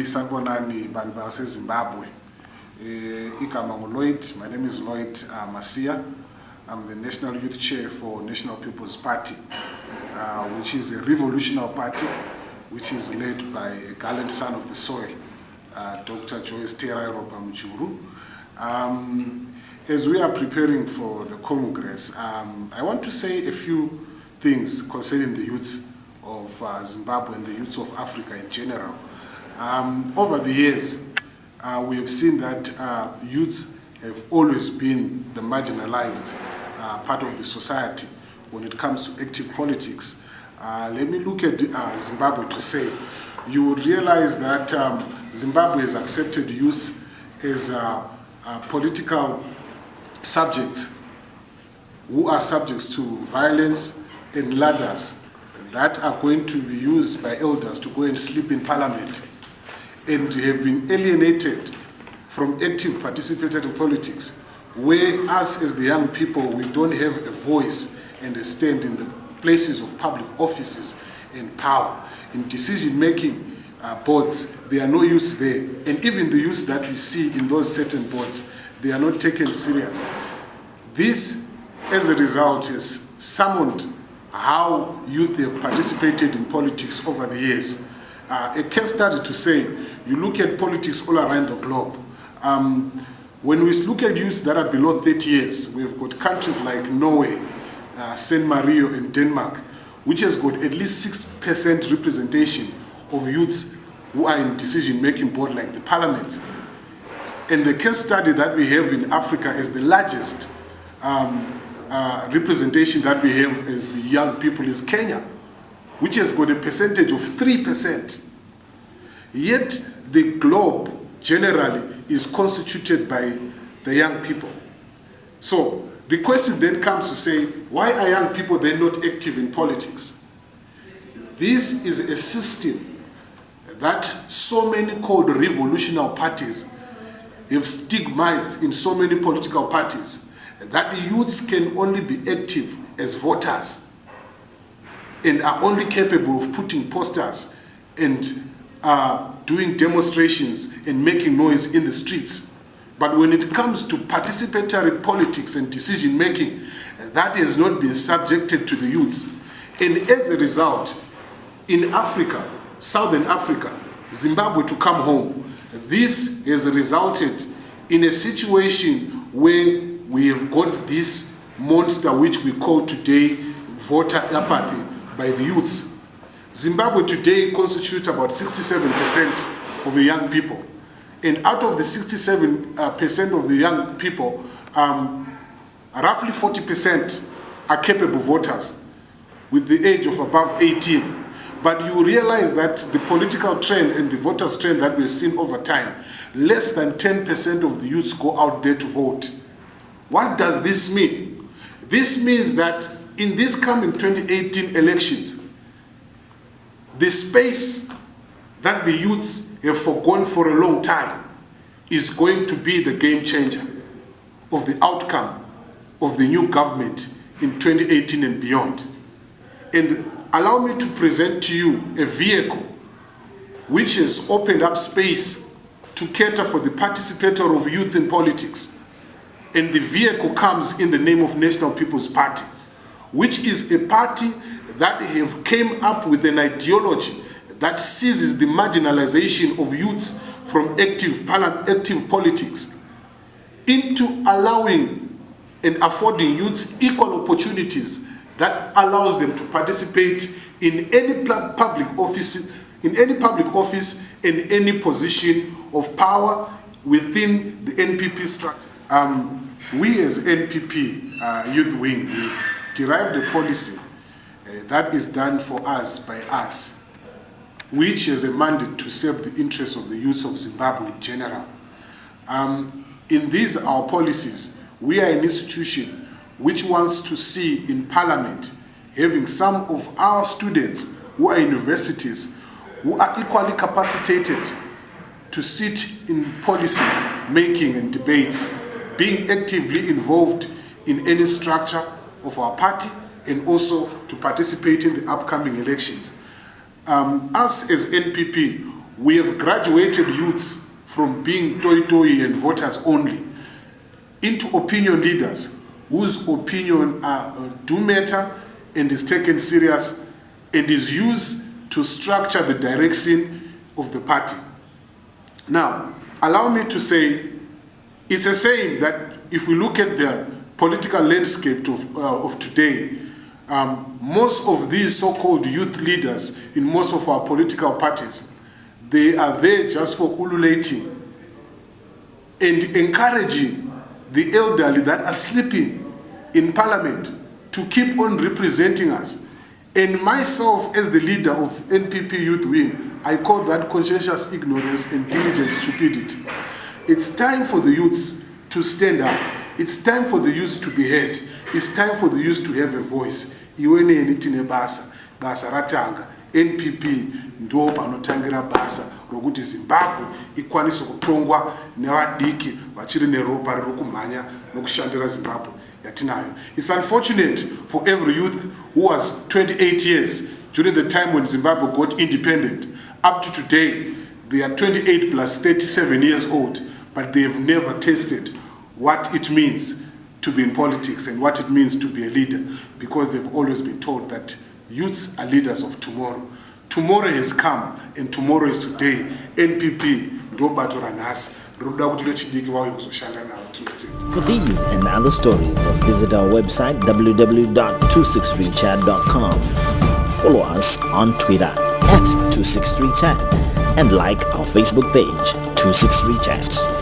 Sanibonani, sanibonani bantu baseZimbabwe. Igama nguLloyd. My name is Lloyd Masia. I'm the National Youth Chair for National People's Party, which is a revolutionary party, which is led by a gallant son of the soil, Dr. Joyce Muchuru. As we are preparing for the Congress, I want to say a few things concerning the youths of Zimbabwe and the youths of Africa in general. Over the years, we have seen that youths have always been the marginalized part of the society when it comes to active politics. Let me look at Zimbabwe to say, you would realize that Zimbabwe has accepted youths as political subjects who are subjects to violence and ladders that are going to be used by elders to go and sleep in parliament, and have been alienated from active participatory in politics, where us as the young people, we don't have a voice and a stand in the places of public offices and power. In decision-making boards, there are no youths there. And even the youths that we see in those certain boards, they are not taken serious. This, as a result, has summoned how youth have participated in politics over the years. A case study to say, you look at politics all around the globe. When we look at youths that are below 30 years, we've got countries like Norway, San Marino and Denmark, which has got at least 6% representation of youths who are in decision-making board like the parliament. And the case study that we have in Africa is the largest representation that we have as the young people is Kenya, which has got a percentage of 3%. Yet the globe generally is constituted by the young people. So the question then comes to say, why are young people then not active in politics? This is a system that so many called revolutionary parties have stigmatized in so many political parties, that the youths can only be active as voters and are only capable of putting posters and doing demonstrations and making noise in the streets. But when it comes to participatory politics and decision-making, that has not been subjected to the youths. And as a result, in Africa, Southern Africa, Zimbabwe to come home, this has resulted in a situation where we have got this monster which we call today voter apathy by the youths. Zimbabwe today constitutes about 67% of the young people. And out of the 67% of the young people, roughly 40% are capable voters with the age of above 18. But you realize that the political trend and the voters trend that we've seen over time, less than 10% of the youths go out there to vote. What does this mean? This means that in this coming 2018 elections, the space that the youths have forgone for a long time is going to be the game changer of the outcome of the new government in 2018 and beyond. And allow me to present to you a vehicle which has opened up space to cater for the participatory of youth in politics. And the vehicle comes in the name of National People's Party, which is a party that have came up with an ideology that seizes the marginalization of youths from active politics into allowing and affording youths equal opportunities that allows them to participate in any public office, in any position of power within the NPP structure. We as NPP Youth Wing, we derived a policy that is done for us by us, which has a mandate to serve the interests of the youths of Zimbabwe in general. In these our policies, we are an institution which wants to see in Parliament having some of our students who are universities who are equally capacitated to sit in policy making and debates, being actively involved in any structure of our party and also to participate in the upcoming elections. Us as NPP, We have graduated youths from being toy and voters only into opinion leaders whose opinion do matter and is taken serious and is used to structure the direction of the party. Now, allow me to say, it's a shame that if we look at the political landscape of today, most of these so-called youth leaders in most of our political parties, they are there just for ululating and encouraging the elderly that are sleeping in parliament to keep on representing us. And myself, as the leader of NPP Youth Wing, I call that conscientious ignorance and diligent stupidity. It's time for the youths to stand up. It's time for the youths to be heard. It's time for the youths to have a voice. Iwene enitine basa ratanga, NPP ndo panotangira basa rokuti Zimbabwe ikwanise kutongwa nevadiki vachiri neropa riri kumhanya nokushandira Zimbabwe yatinayo. It's unfortunate for every youth who was 28 years during the time when Zimbabwe got independent. Up to today, they are 28 plus 37 years old, but they have never tasted what it means to be in politics and what it means to be a leader, because they've always been told that youths are leaders of tomorrow. Tomorrow has come and tomorrow is today. NPP ndo bato ranhasi roda kuti vechidiki vauye kuzoshanda navo. For these and other stories, visit our website www.263chat.com. Follow us on Twitter @263chat and like our Facebook page 263chat.